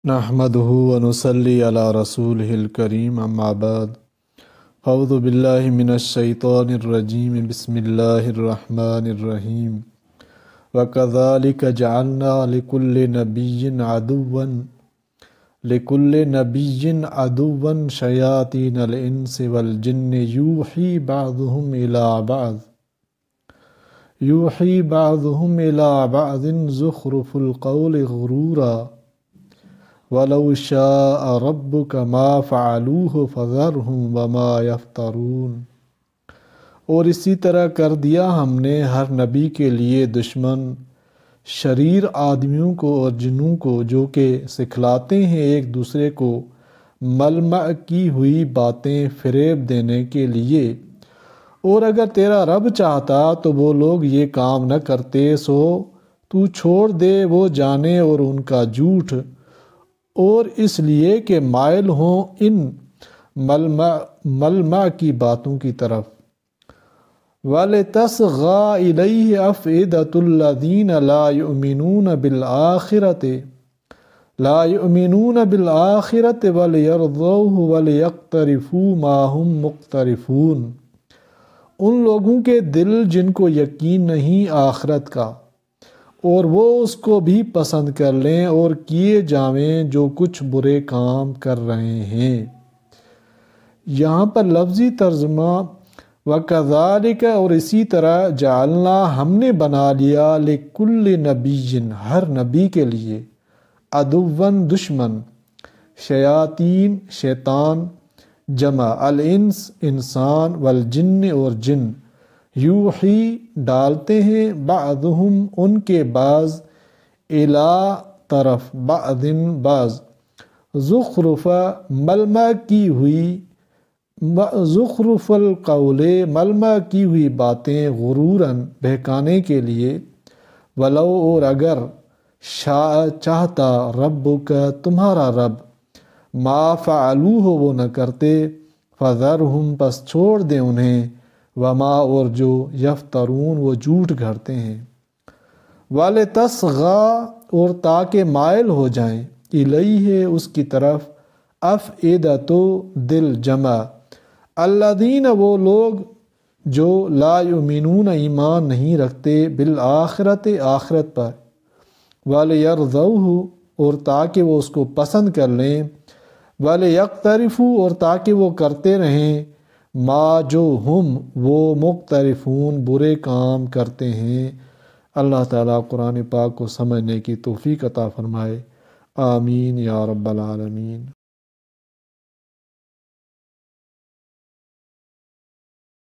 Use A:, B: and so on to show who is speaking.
A: نحمده ونصلي على رسوله الكريم اما بعد اعوذ باللہ من الشیطان الرجیم بسم اللہ الرحمن الرحیم وَكَذَلِكَ جَعَلْنَا لِكُلِّ نَبِيٍّ عَدُوًّا شَيَاطِينَ الْإِنسِ وَالْجِنِّ يُوحِي بَعْضُهُمْ إِلَى بَعْضٍ زُخْرُفَ الْقَوْلِ غُرُورًا وَلَوْ شَاءَ رَبُّكَ مَا فَعَلُوهُ فَذَرْهُمْ وَمَا يَفْتَرُونَ۔ اور اسی طرح کر دیا ہم نے ہر نبی کے لیے دشمن شریر آدمیوں کو اور جنوں کو، جو کہ سکھلاتے ہیں ایک دوسرے کو ملمع کی ہوئی باتیں فریب دینے کے لیے، اور اگر تیرا رب چاہتا تو وہ لوگ یہ کام نہ کرتے، سو تو چھوڑ دے وہ جانے اور ان کا جھوٹ، اور اس لیے کہ مائل ہوں ان ملمع کی باتوں کی طرف۔ وَلِتَصْغَىٰ إِلَيْهِ أَفْئِدَةُ الَّذِينَ لَا يُؤْمِنُونَ بِالْآخِرَةِ وَلِيَرْضَوْهُ وَلِيَقْتَرِفُوا مَا هُمْ مُقْتَرِفُونَ۔ ان لوگوں کے دل جن کو یقین نہیں آخرت کا، اور وہ اس کو بھی پسند کر لیں اور کیے جاویں جو کچھ برے کام کر رہے ہیں۔ یہاں پر لفظی ترجمہ وَكَذَلِكَ، اور اسی طرح جعلنا ہم نے بنا لیا لِكُلِّ نَبِيٍّ ہر نبی کے لیے عدوًا دشمن، شیاطین شیطان، جمع الانس انسان، والجن اور جن، یوحی ڈالتے ہیں بعضہم ان کے بعض، الی طرف بعضٍ بعض، زخرف ملمع کی ہوئی، زخرف القول ملمع کی ہوئی باتیں، غروراً بہکانے کے لیے، ولو اور اگر شاء چاہتا ربک تمہارا رب، ما فعلوہ وہ نہ کرتے، فذرہم پس چھوڑ دیں انہیں، وما اور جو یفترون وہ جھوٹ گھڑتے ہیں، وَلِتَصْغَىٰ اور تاکہ مائل ہو جائیں، الیہ اس کی طرف، افئدۃ دل جمع الذین وہ لوگ جو لا یؤمنون ایمان نہیں رکھتے، بالآخرت آخرت پر، وَلِيَرْضَوْهُ اور تاکہ وہ اس کو پسند کر لیں، وَلِيَقْتَرِفُوا اور تاکہ وہ کرتے رہیں، ما جو ہم وہ مقترفون برے کام کرتے ہیں۔ اللہ تعالیٰ قرآن پاک کو سمجھنے کی توفیق عطا فرمائے، آمین یا رب العالمین۔